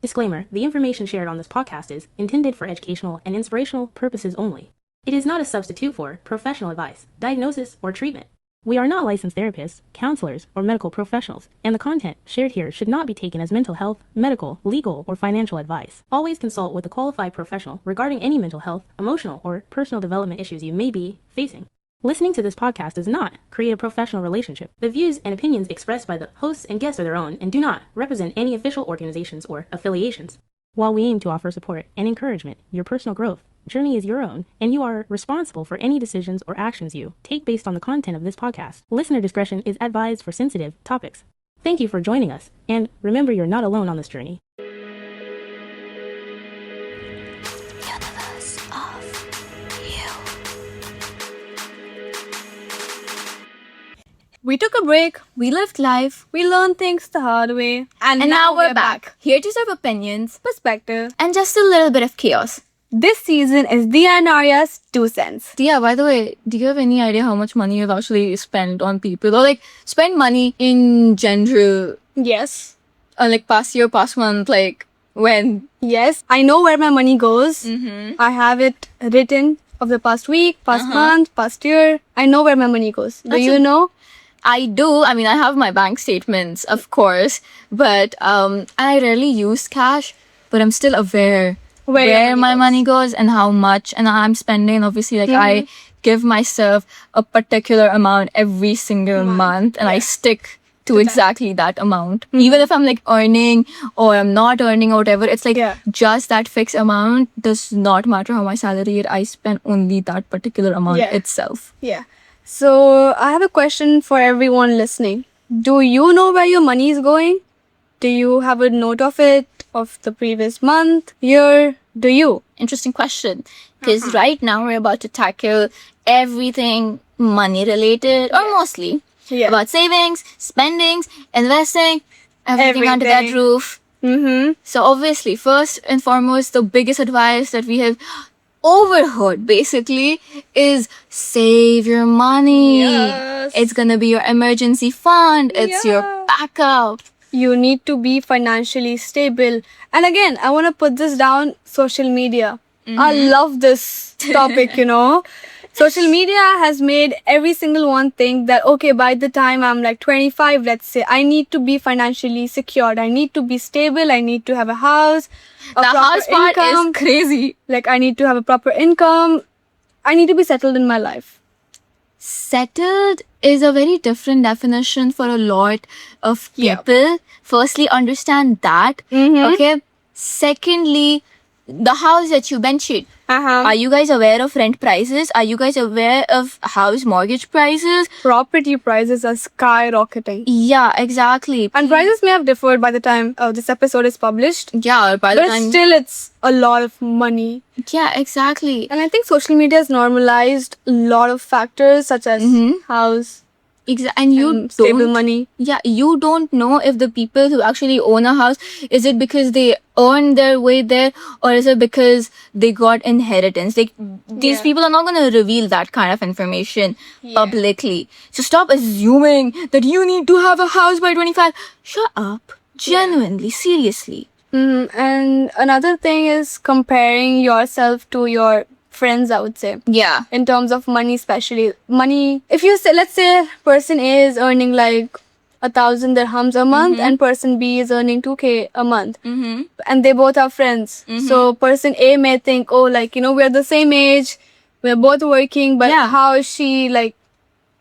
Disclaimer: the information shared on this podcast is intended for educational and inspirational purposes only. It is not a substitute for professional advice, diagnosis, or treatment. We are not licensed therapists, counselors, or medical professionals, and the content shared here should not be taken as mental health, medical, legal, or financial advice. Always consult with a qualified professional regarding any mental health, emotional, or personal development issues you may be facing. Listening to this podcast does not create a professional relationship. The views and opinions expressed by the hosts and guests are their own and do not represent any official organizations or affiliations. While we aim to offer support and encouragement, your personal growth journey is your own, and you are responsible for any decisions or actions you take based on the content of this podcast. Listener discretion is advised for sensitive topics. Thank you for joining us, and remember you're not alone on this journey. Universe of you. We took a break, we lived life, we learned things the hard way, And now we're back, here to serve opinions Perspective. and just a little bit of chaos. This season is Dia and Arya's 2 cents. Yeah, by the way, do you have any idea how much money you've actually spent on people? Or like spend money in general, Yes. like past year, past month, like when? Yes. I know where my money goes. I have it written of the past week, past month, past year. I know where my money goes. Do you know? I do. I mean, I have my bank statements, of course, but I rarely use cash, but I'm still aware Where your where money my goes. money goes and how much and I'm spending. Obviously, like I give myself a particular amount every single month and I stick to exactly that amount. Even if I'm like earning or I'm not earning or whatever, it's like just that fixed amount. Does not matter how my salary is. I spend only that particular amount itself. Yeah. So I have a question for everyone listening. Do you know where your money is going? Do you have a note of it, of the previous month, year? Do you? Interesting question. Because right now we're about to tackle everything money related or mostly about savings, spendings, investing, everything under that Everything. roof. So obviously, first and foremost, the biggest advice that we have overheard basically is save your money. Yes. It's gonna be your emergency fund. It's your backup. You need to be financially stable. And again, I want to put this down, social media. I love this topic, Social media has made every single one think that, okay, by the time I'm like 25, let's say, I need to be financially secured. I need to be stable. I need to have a house. The house part is crazy. Like, I need to have a proper income. I need to be settled in my life. Settled is a very different definition for a lot of people. Firstly, understand that. Okay. Secondly, the house that you mentioned. Are you guys aware of rent prices? Are you guys aware of house mortgage prices? Property prices are skyrocketing. Yeah, exactly. And prices may have differed by the time this episode is published. Yeah, by the But time. still, it's a lot of money. Yeah, exactly. And I think social media has normalized a lot of factors such as house, And you stable don't. money. Yeah, you don't know if the people who actually own a house, is it because they earned their way there or is it because they got inheritance? Like, these people are not going to reveal that kind of information publicly. So stop assuming that you need to have a house by 25. Shut up. Genuinely, seriously. And another thing is comparing yourself to your friends, I would say. Yeah. In terms of money, especially. Money, if you say, let's say person A is earning like 1,000 dirhams a month and person B is earning 2K a month. And they both are friends. So person A may think, oh, like, we're the same age, we're both working, but how is she like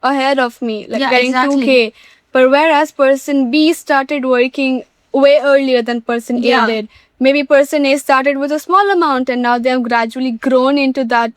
ahead of me, like getting 2K? But whereas person B started working way earlier than person A did. Maybe person A started with a small amount and now they have gradually grown into that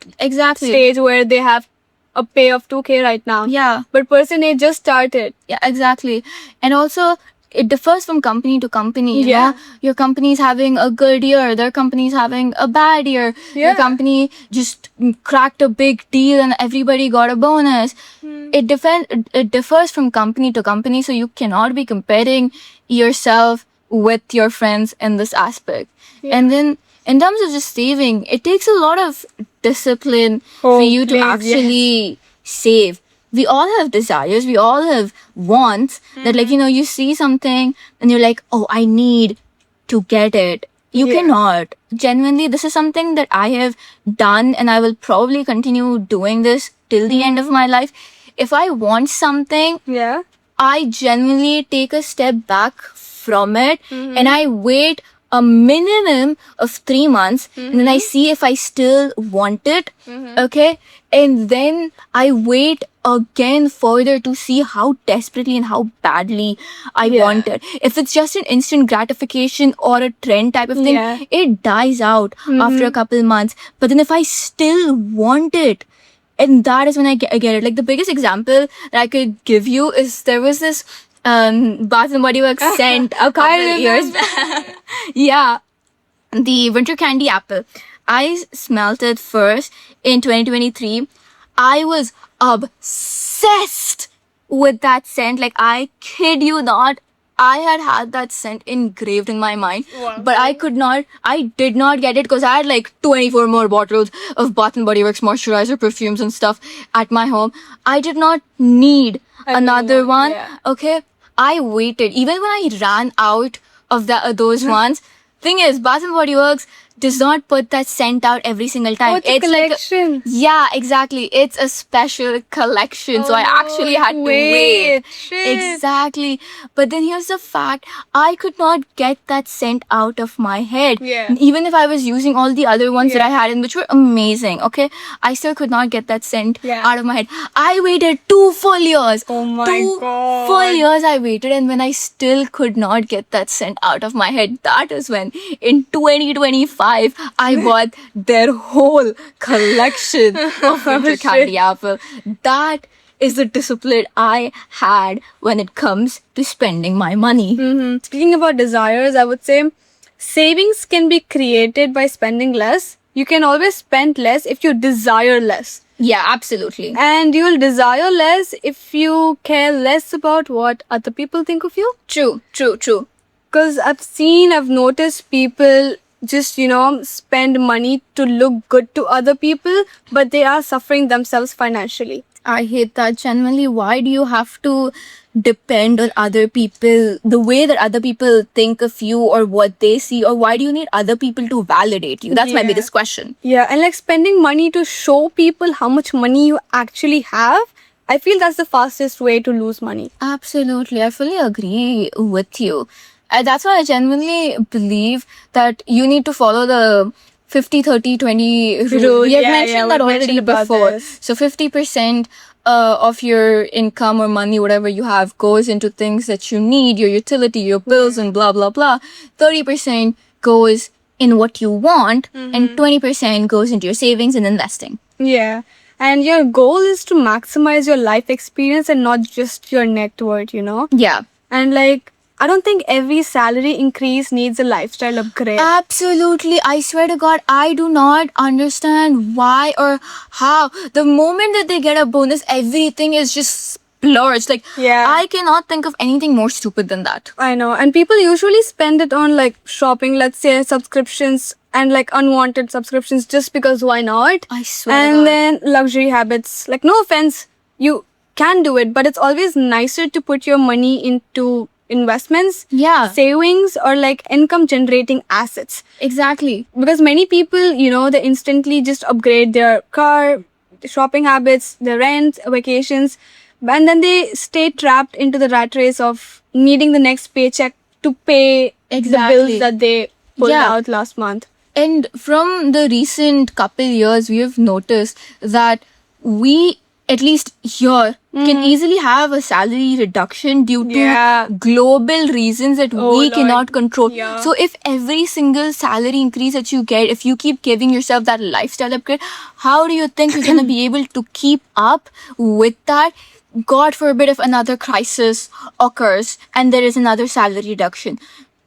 stage where they have a pay of 2K right now. Yeah. But person A just started. Yeah, exactly. And also, it differs from company to company. You know? Your company is having a good year, their company is having a bad year. Your company just cracked a big deal and everybody got a bonus. It differs from company to company, so you cannot be comparing yourself with your friends in this aspect. And then in terms of just saving, it takes a lot of discipline for you to actually save. We all have desires, we all have wants that, like, you see something and you're like, oh, I need to get it. You Yeah. cannot. Genuinely, this is something that I have done, and I will probably continue doing this till the end of my life. If I want something, Yeah. I genuinely take a step back from it and I wait a minimum of 3 months and then I see if I still want it. Okay. And then I wait again further to see how desperately and how badly I want it. If it's just an instant gratification or a trend type of thing, Yeah. it dies out after a couple months. But then if I still want it, and that is when I get it. Like the biggest example that I could give you is there was this Bath and Body Works scent a couple years back. Yeah, the winter candy apple. I smelt it first in 2023. I was obsessed with that scent. Like, I kid you not. I had that scent engraved in my mind, but I did not get it because I had like 24 more bottles of Bath and Body Works moisturizer, perfumes and stuff at my home. I did not need another one. yeah. Okay. I waited. Even when I ran out of those ones, thing is, Bath and Body Works does not put that scent out every single time. Oh, it's a collection. Yeah, exactly. It's a special collection. So I actually had to wait. Shit. Exactly. But then here's the fact. I could not get that scent out of my head. Yeah. Even if I was using all the other ones that I had in, which were amazing. Okay. I still could not get that scent out of my head. I waited 2 full years. Oh my Two God. full years I waited, and when I still could not get that scent out of my head, that is when in 2025 I bought their whole collection of winter candy apple. That is the discipline I had when it comes to spending my money. Speaking about desires, I would say savings can be created by spending less. You can always spend less if you desire less. Yeah, absolutely. And you'll desire less if you care less about what other people think of you. True. Because I've noticed people just, spend money to look good to other people, but they are suffering themselves financially. I hate that genuinely. Why do you have to depend on other people, the way that other people think of you or what they see, or why do you need other people to validate you? That's my Yeah. biggest question. Yeah, and like spending money to show people how much money you actually have, I feel that's the fastest way to lose money. Absolutely. I fully agree with you. That's why I genuinely believe that you need to follow the 50-30-20 rule. We have mentioned that we already mentioned about before. this. So 50% of your income or money, whatever you have, goes into things that you need, your utility, your bills, and blah, blah, blah. 30% goes in what you want, and 20% goes into your savings and investing. Yeah. And your goal is to maximize your life experience and not just your net worth, Yeah. And like, I don't think every salary increase needs a lifestyle upgrade. Absolutely. I swear to God, I do not understand why or how. The moment that they get a bonus, everything is just splurged. Like, Yeah. I cannot think of anything more stupid than that. I know. And people usually spend it on like shopping, let's say subscriptions and like unwanted subscriptions just because why not? I swear to And God. then luxury habits. Like, no offense, you can do it, but it's always nicer to put your money into investments, Yeah. savings, or like income generating assets. Exactly. Because many people, they instantly just upgrade their car, shopping habits, their rent, vacations, and then they stay trapped into the rat race of needing the next paycheck to pay the Exactly. bills that they pulled Yeah. out last month. And from the recent couple years, we have noticed that we, at least here, can easily have a salary reduction due to Yeah. global reasons that we Lord. cannot control. Yeah. So if every single salary increase that you get, if you keep giving yourself that lifestyle upgrade, how do you think you're going to be able to keep up with that? God forbid if another crisis occurs and there is another salary reduction.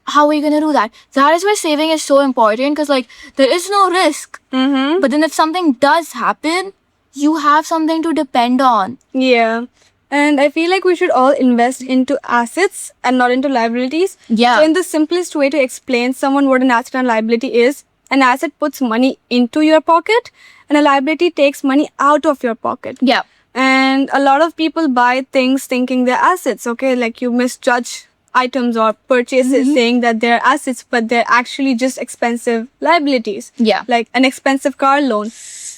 How are you going to do that? That is why saving is so important, because like there is no risk. But then if something does happen, you have something to depend on. Yeah. And I feel like we should all invest into assets and not into liabilities. Yeah. So in the simplest way to explain someone what an asset and liability is, an asset puts money into your pocket and a liability takes money out of your pocket. Yeah. And a lot of people buy things thinking they're assets, okay? Like you misjudge items or purchases saying that they're assets, but they're actually just expensive liabilities. Yeah. Like an expensive car loan.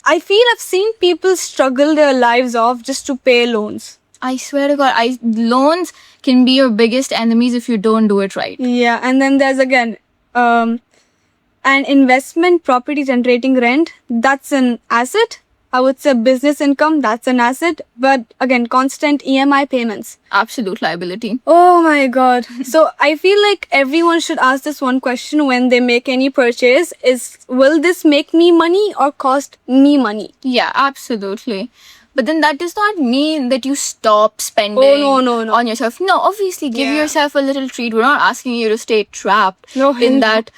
I feel I've seen people struggle their lives off just to pay loans. I swear to God, loans can be your biggest enemies if you don't do it right. Yeah, and then there's again an investment property generating rent. That's an asset. I would say business income, that's an asset. But again, constant EMI payments. Absolute liability. Oh my God. So I feel like everyone should ask this one question when they make any purchase is, will this make me money or cost me money? Yeah, absolutely. But then that does not mean that you stop spending Oh, no. on yourself. No, obviously, give Yeah. yourself a little treat. We're not asking you to stay trapped No. in that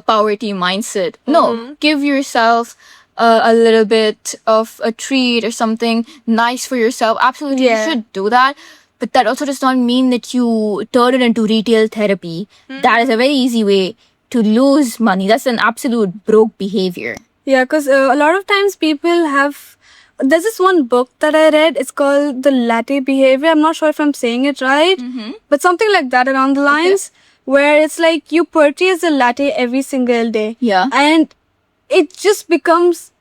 poverty mindset. No, give yourself a little bit of a treat or something nice for yourself. Absolutely, Yeah. you should do that. But that also does not mean that you turn it into retail therapy. That is a very easy way to lose money. That's an absolute broke behavior. Yeah, because a lot of times people have. There's this one book that I read. It's called The Latte Behavior. I'm not sure if I'm saying it right, but something like that around the lines, where it's like you purchase a latte every single day. Yeah. And it just becomes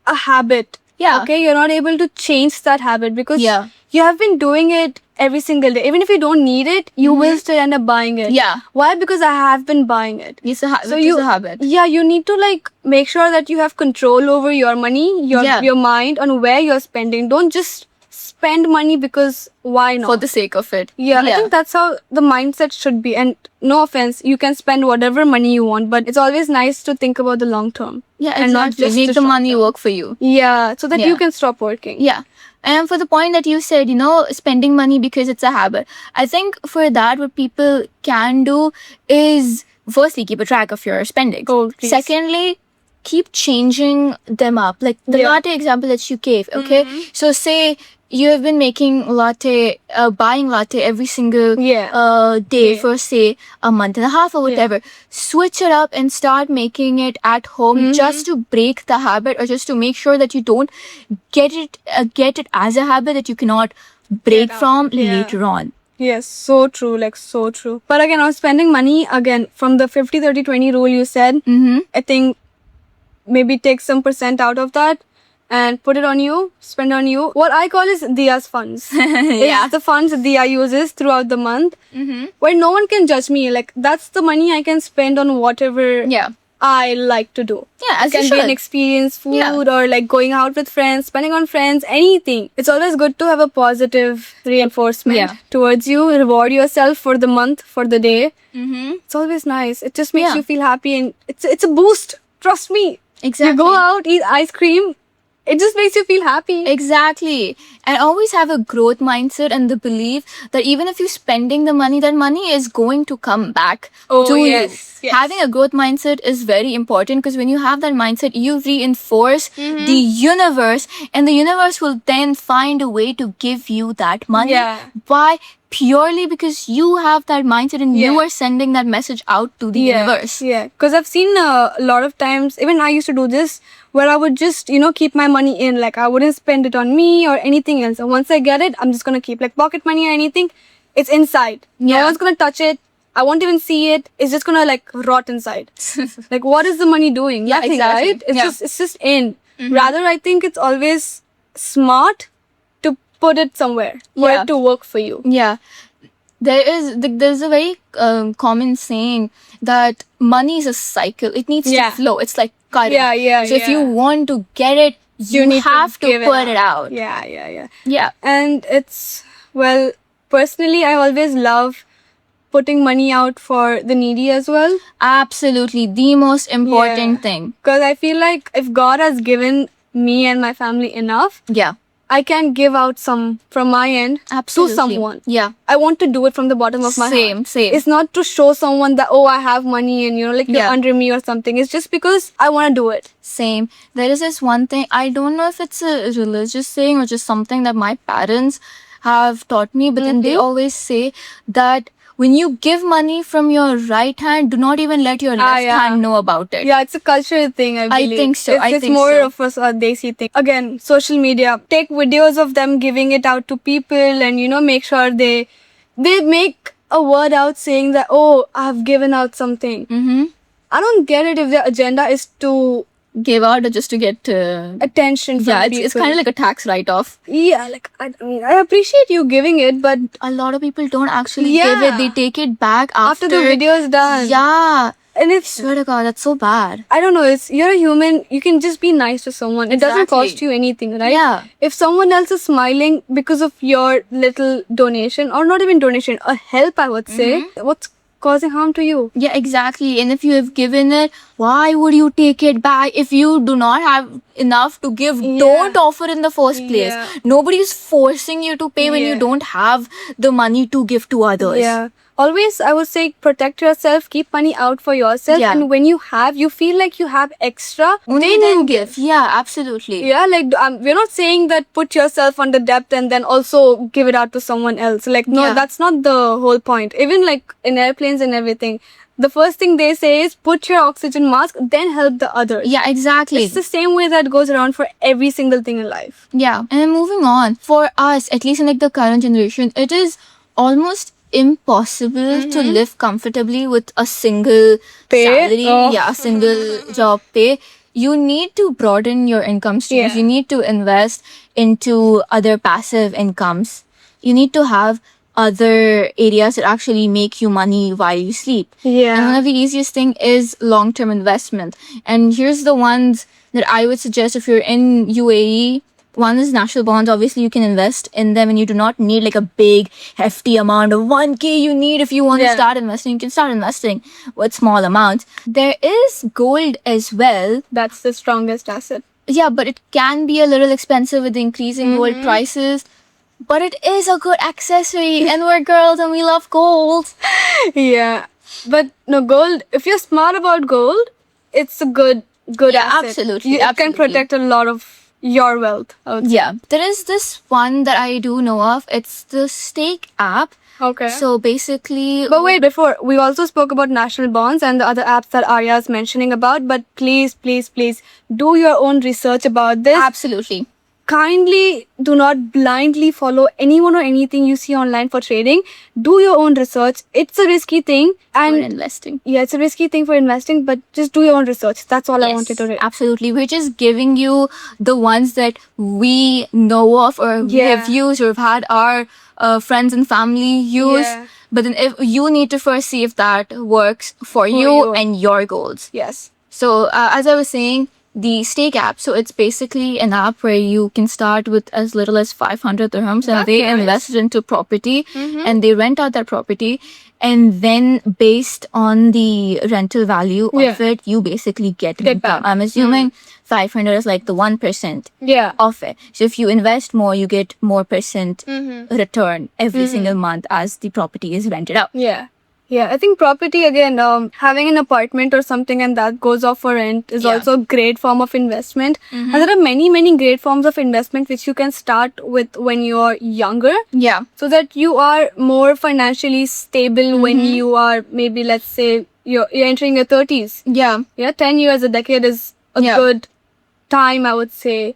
a habit. Yeah. Okay, you're not able to change that habit because Yeah. you have been doing it every single day. Even if you don't need it, you will still end up buying it. Yeah. Why? Because I have been buying it. It's a, it's a habit. Yeah, you need to like make sure that you have control over your money, your mind, on where you're spending. Don't just spend money because why not? For the sake of it. Yeah, I think that's how the mindset should be. And no offense, you can spend whatever money you want, but it's always nice to think about the long term. Yeah, and not exactly. just Make the the short money term. work for you. Yeah, so that Yeah. you can stop working. Yeah. And for the point that you said, spending money because it's a habit. I think for that, what people can do is firstly keep a track of your spending. Oh, please. Secondly, keep changing them up. Like the Yeah. latte example that you gave. Okay. So say you have been making latte, buying latte every single day for say a month and a half or whatever. Switch it up and start making it at home just to break the habit or just to make sure that you don't get it as a habit that you cannot break from later on. Yes, so true, like so true. But again, on spending money, again, from the 50-30-20 rule you said, I think maybe take some percent out of that and put it on you, spend on you. What I call is Diya's funds. It's the funds Diya uses throughout the month where no one can judge me. Like, that's the money I can spend on whatever I like to do. Yeah, as It you can be an should. experience, food, Yeah. or like going out with friends, spending on friends, anything. It's always good to have a positive reinforcement towards you. Reward yourself for the month, for the day. It's always nice. It just makes Yeah. you feel happy and it's a boost. Trust me. Exactly. You go out, eat ice cream. It just makes you feel happy. Exactly. And always have a growth mindset and the belief that even if you're spending the money, that money is going to come back to yes, you. yes. Having a growth mindset is very important because when you have that mindset, you reinforce the universe and the universe will then find a way to give you that money. Yeah. Why? Purely because you have that mindset and you Yeah. are sending that message out to the universe. Yeah, because I've seen a lot of times, even I used to do this, where I would just, keep my money in. Like, I wouldn't spend it on me or anything else. And once I get it, I'm just going to keep, like, pocket money or anything. It's inside. No Yeah. one's going to touch it. I won't even see it. It's just going to, like, rot inside. Like, what is the money doing? Yeah, Nothing, exactly. right? It's Yeah. just in. Rather, I think it's always smart to put it somewhere for Yeah. it to work for you. Yeah. There's a very common saying that money is a cycle. It needs Yeah. to flow. It's like current. Yeah, So if you want to get it, you need have to give put it out. Yeah. Yeah. And it's, well, personally, I always love putting money out for the needy as well. Absolutely. The most important Yeah. thing. Because I feel like if God has given me and my family enough, Yeah. I can give out some from my end Absolutely. to someone. Yeah. I want to do it from the bottom of my heart. Same. It's not to show someone that, oh, I have money and, like, you're Yeah. under me or something. It's just because I want to do it. Same. There is this one thing, I don't know if it's a religious saying or just something that my parents have taught me, but then they always say that when you give money from your right hand, do not even let your left yeah. hand know about it. Yeah, it's a cultural thing, I believe. think so. It's more of a desi thing. Again, social media. Take videos of them giving it out to people and, make sure they make a word out saying that, oh, I've given out something. Mm-hmm. I don't get it if the agenda is to Give out or just to get attention from yeah, it's people. kind of like a tax write-off. Yeah, like I mean, I appreciate you giving it, but A lot of people don't actually Yeah. give it. They take it back after the video is done, Yeah. and it's Swear to God, that's so bad. I don't know. It's you're a human. You can just be nice to someone. It doesn't Exactly. cost you anything, right? Yeah. If someone else is smiling because of your little donation, or not even donation, a help, I would say, what's causing harm to you? Yeah, exactly. And if you have given it, why would you take it back? If you do not have enough to give, don't offer in the first place. Yeah. Nobody is forcing you to pay when you Yeah. don't have the money to give to others. Yeah. Always, I would say, protect yourself. Keep money out for yourself. Yeah. And when you have, you feel like you have extra. Only then give. Yeah, absolutely. Yeah, like we're not saying that put yourself under debt and then also give it out to someone else. Like, no, Yeah. that's not the whole point. Even like in airplanes and everything, the first thing they say is put your oxygen mask, then help the others. Yeah, exactly. It's the same way that goes around for every single thing in life. Yeah. And then moving on, for us, at least in like the current generation, it is almost impossible to live comfortably with a single Pay? salary. Oh. Yeah, a single job pay. You need to broaden your income streams. Yeah. You need to invest into other passive incomes. You need to have other areas that actually make you money while you sleep. And one of the easiest thing is long-term investment. And here's the ones that I would suggest if you're in UAE. One is national bonds. Obviously, you can invest in them and you do not need like a big, hefty amount of 1K you need if you want to Yeah. start investing. You can start investing with small amounts. There is gold as well. That's the strongest asset. Yeah, but it can be a little expensive with the increasing gold prices. But it is a good accessory and we're girls and we love gold. Yeah. But no, gold, if you're smart about gold, it's a good Yeah, asset. absolutely, It can absolutely. protect a lot of your wealth, I would say. Yeah. There is this one that I do know of. It's the Stake app. Okay. So basically... But wait, before, we also spoke about national bonds and the other apps that Arya is mentioning about, but please, please, please do your own research about this. Absolutely. Kindly do not blindly follow anyone or anything you see online for trading. Do your own research. It's a risky thing. For And investing. yeah, it's a risky thing for investing, but just do your own research. That's all I wanted to say. Absolutely. We're just giving you the ones that we know of or we Yeah. have used or have had our friends and family use. Yeah. But then if you need to first see if that works for you you. and your goals. Yes. So as I was saying, the Stake app. So it's basically an app where you can start with as little as 500 dirhams and That's they nice. invest into property and they rent out that property. And then based on the rental value of Yeah. it, you basically get Get income. back. I'm assuming 500 is like the 1% Yeah. of it. So if you invest more, you get more percent return every single month as the property is rented out. Yeah. Yeah, I think property again, having an apartment or something and that goes off for rent is Yeah. also a great form of investment. And there are many, many great forms of investment which you can start with when you're younger Yeah. so that you are more financially stable when you are maybe, let's say, you're entering your 30s. Yeah. Yeah, 10 years, a decade is a Yeah. good time, I would say.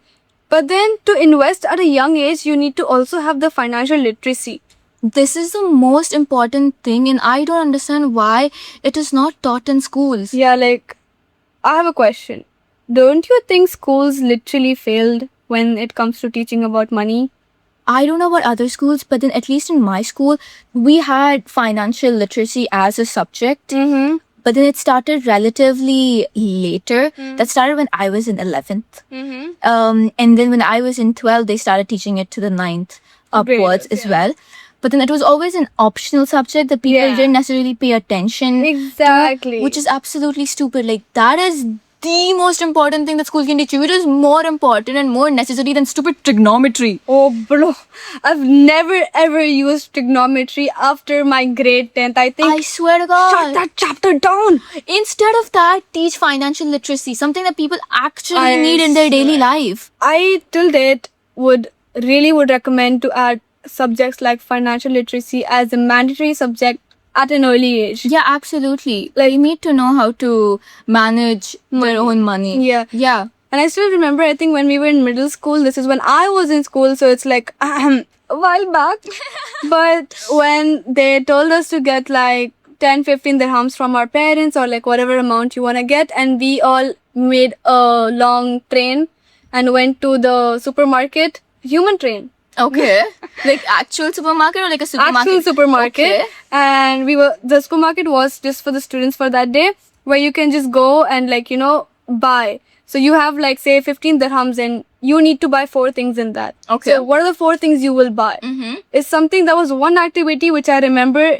But then to invest at a young age, you need to also have the financial literacy. This is the most important thing, and I don't understand why it is not taught in schools. Yeah, like, I have a question. Don't you think schools literally failed when it comes to teaching about money? I don't know about other schools, but then at least in my school, we had financial literacy as a subject. Mm-hmm. But then it started relatively later. That started when I was in 11th. Mm-hmm. And then when I was in 12th, they started teaching it to the 9th upwards as well. But then it was always an optional subject that people Yeah. didn't necessarily pay attention to, Exactly. which is absolutely stupid. Like, that is the most important thing that school can teach you. It is more important and more necessary than stupid trigonometry. Oh, bro. I've never ever used trigonometry after my grade 10th. I think. I swear to God. Shut that chapter down. Instead of that, teach financial literacy, something that people actually I need in their daily life. I till date would recommend to add subjects like financial literacy as a mandatory subject at an early age. Yeah, absolutely. Like, you need to know how to manage their own money. Yeah. Yeah. And I still remember, I think when we were in middle school, this is when I was in school, so it's like a while back. But when they told us to get like 10-15 dirhams from our parents or like whatever amount you want to get, and we all made a long train and went to the supermarket, human train. Okay. Like actual supermarket or like a supermarket? Actual supermarket. Okay. And the supermarket was just for the students for that day, where you can just go and like, buy. So you have like say 15 dirhams and you need to buy 4 things in that. Okay. So what are the 4 things you will buy? Mm-hmm. It's something that was one activity which I remember,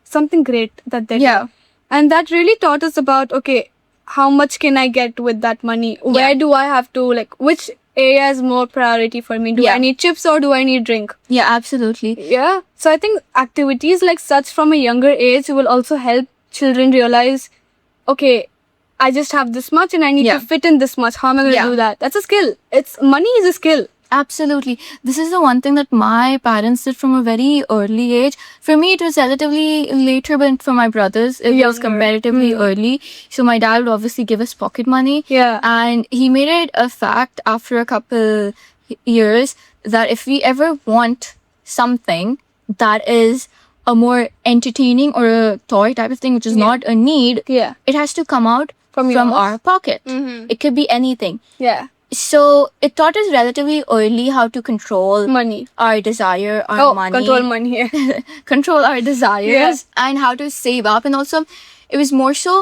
something great that they Yeah. did. And that really taught us about, okay, how much can I get with that money? Where Yeah. do I have to, like, which area is more priority for me? Do Yeah. I need chips or do I need drink? Yeah, absolutely. Yeah. So I think activities like such from a younger age will also help children realize, okay, I just have this much and I need Yeah. to fit in this much. How am I going to Yeah. do that? That's a skill. Money is a skill. Absolutely. This is the one thing that my parents did from a very early age. For me, it was relatively later, but for my brothers, it was Younger. comparatively early. So my dad would obviously give us pocket money. Yeah. And he made it a fact after a couple years that if we ever want something that is a more entertaining or a toy type of thing, which is not a need, Yeah. it has to come out From from yours? our pocket. Mhm. It could be anything. Yeah. So it taught us relatively early how to control Money. our desire, our money, control money. Yeah. control our desires, and how to save up. And also, it was more so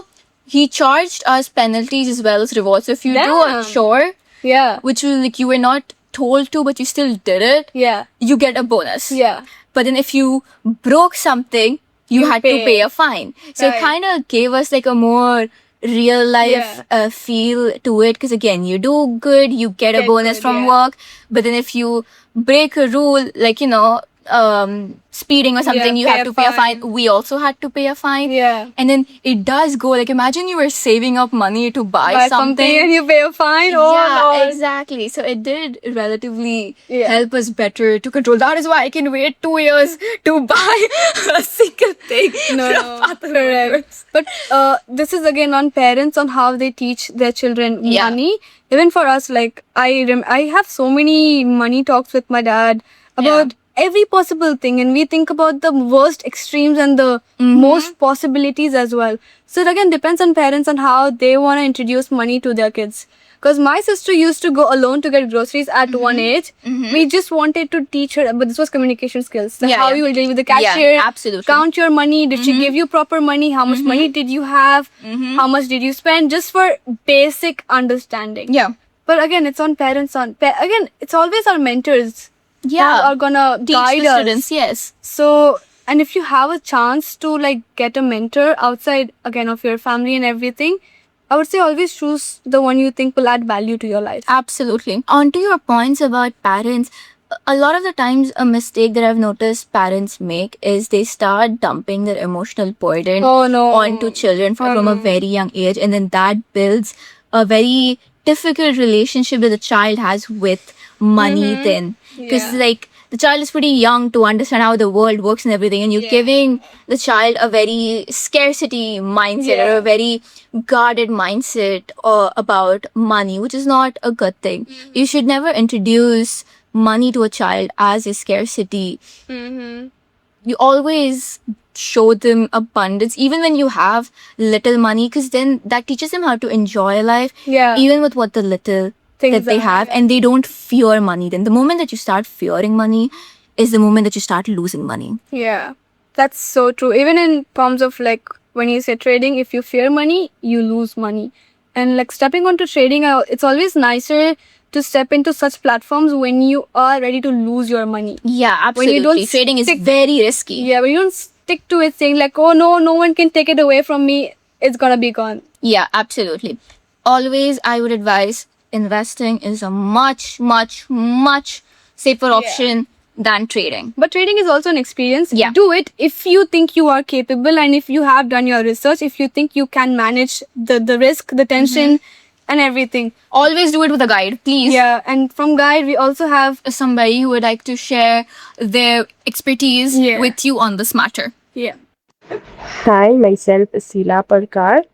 he charged us penalties as well as rewards. So if you do a Damn. chore, Yeah. which was like you were not told to, but you still did it, Yeah. you get a bonus. Yeah. But then if you broke something, you had to pay. pay a fine. So Right. it kind of gave us like a more real life feel to it, because again, you do good, you get a Get bonus good, from yeah. work. But then if you break a rule, like speeding or something, you pay have a to pay a fine. fine. We also had to pay a fine. Yeah. And then it does go like, imagine you were saving up money to buy, something. and you pay a fine. Oh, Yeah, Lord. exactly. So it did relatively Yeah. help us better to control. That is why I can wait 2 years to buy a single thing. No, from Father correct. Motors. But this is again on parents, on how they teach their children Yeah. money. Even for us, like I have so many money talks with my dad about every possible thing, and we think about the worst extremes and the most possibilities as well. So it again depends on parents on how they want to introduce money to their kids. Because my sister used to go alone to get groceries at one age. We just wanted to teach her, but this was communication skills. So Yeah, how yeah. you will deal with the cashier, absolutely. count your money. Did she give you proper money? How much money did you have? How much did you spend? Just for basic understanding. Yeah. But again, it's on parents. Again, it's always our mentors. Yeah. Who are gonna Teach guide the us. students, yes. So, and if you have a chance to like get a mentor outside again of your family and everything, I would say always choose the one you think will add value to your life. Absolutely. On to your points about parents, a lot of the times a mistake that I've noticed parents make is they start dumping their emotional burden Oh, no. onto children from a very young age, and then that builds a very difficult relationship that the child has with money then. Because like the child is pretty young to understand how the world works and everything, and you're giving the child a very scarcity mindset or a very guarded mindset about money, which is not a good thing. You should never introduce money to a child as a scarcity. You always show them abundance, even when you have little money, because then that teaches them how to enjoy life, Yeah. even with what the little Things that they are, have, and they don't fear money. Then the moment that you start fearing money is the moment that you start losing money. Yeah, that's so true. Even in terms of like when you say trading, if you fear money, you lose money. And like stepping onto trading, it's always nicer to step into such platforms when you are ready to lose your money. Yeah, When you absolutely. don't Trading is stick- very risky. Yeah, but you don't stick to it saying like, oh no, no one can take it away from me. It's gonna be gone. Yeah, absolutely. Always, I would advise investing is a much, much, much safer option than trading. But trading is also an experience. Yeah. Do it if you think you are capable and if you have done your research, if you think you can manage the risk, the tension, and everything. Always do it with a guide, please. Yeah, and from Guide, we also have Somebody who would like to share their expertise Yeah. with you on this matter. yeah. Hi, myself is Sila Parkar.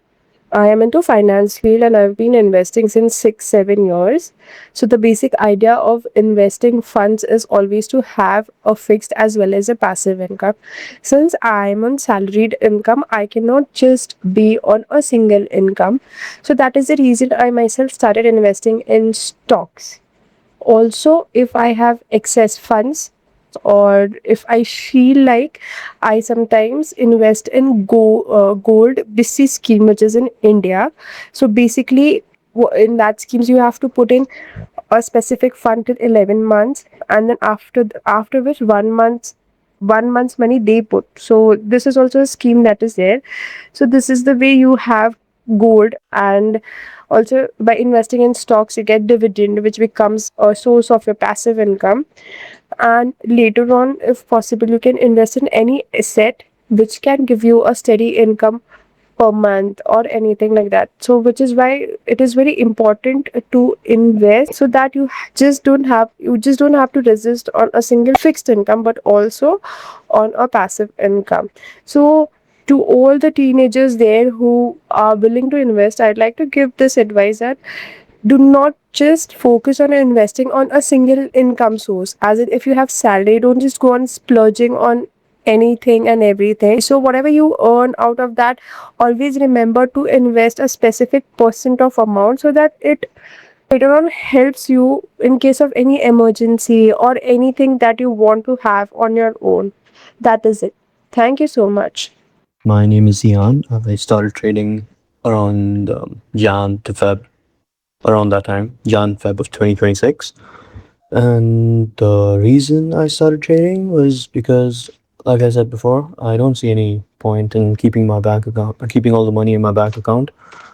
I am into finance field and I've been investing since 6-7 years. So the basic idea of investing funds is always to have a fixed as well as a passive income. Since I'm on salaried income, I cannot just be on a single income. So that is the reason I myself started investing in stocks. Also, if I have excess funds, or if I feel like, I sometimes invest in gold BISI scheme, which is in India. So basically, in that schemes you have to put in a specific fund till 11 months, and then after which 1 month's money they put. So this is also a scheme that is there. So this is the way you have gold, and also by investing in stocks you get dividend, which becomes a source of your passive income. And later on, if possible, you can invest in any asset which can give you a steady income per month or anything like that. So which is why it is very important to invest, so that you just don't have to resist on a single fixed income, but also on a passive income. So to all the teenagers there who are willing to invest, I'd like to give this advice that do not just focus on investing on a single income source. As in, if you have salary, don't just go on splurging on anything and everything. So whatever you earn out of that, always remember to invest a specific percent of amount, so that it later on helps you in case of any emergency or anything that you want to have on your own. That is it. Thank you so much. My name is Zian. I started trading around Jan to Feb, around that time, Jan, Feb of 2026. And the reason I started trading was because, like I said before, I don't see any point in keeping my bank account, keeping all the money in my bank account,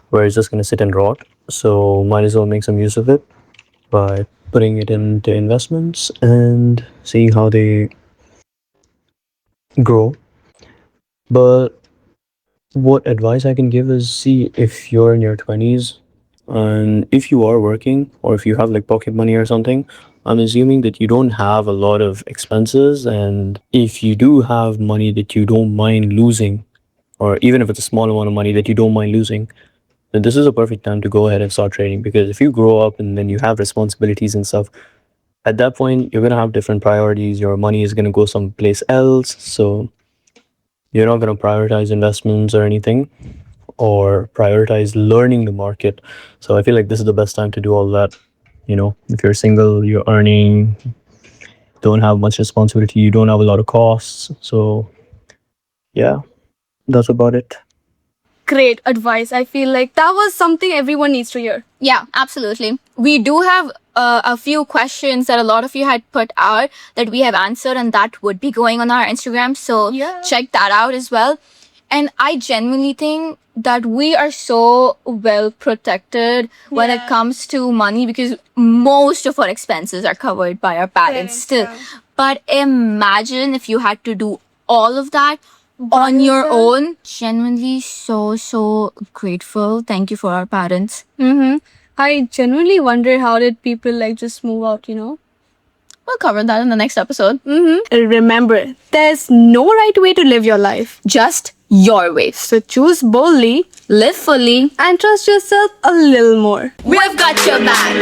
where it's just going to sit and rot. So might as well make some use of it by putting it into investments and seeing how they grow. But what advice I can give is, see, if you're in your 20s and if you are working, or if you have like pocket money or something, I'm assuming that you don't have a lot of expenses. And if you do have money that you don't mind losing, or even if it's a small amount of money that you don't mind losing, then this is a perfect time to go ahead and start trading. Because if you grow up and then you have responsibilities and stuff, at that point you're going to have different priorities. Your money is going to go someplace else. So you're not going to prioritize investments or anything, or prioritize learning the market. So I feel like this is the best time to do all that. You know, if you're single, you're earning, don't have much responsibility, you don't have a lot of costs. So yeah, that's about it. Great advice. I feel like that was something everyone needs to hear. Yeah, absolutely. We do have a few questions that a lot of you had put out that we have answered, and that would be going on our Instagram. So check that out as well. And I genuinely think that we are so well protected when it comes to money, because most of our expenses are covered by our parents still. But imagine if you had to do all of that on your own. Genuinely so grateful. Thank you for our parents. I genuinely wonder, how did people like just move out, you know? We'll cover that in the next episode. Remember, there's no right way to live your life. Just your way. So choose boldly, Live fully. and trust yourself a little more. We've got your back.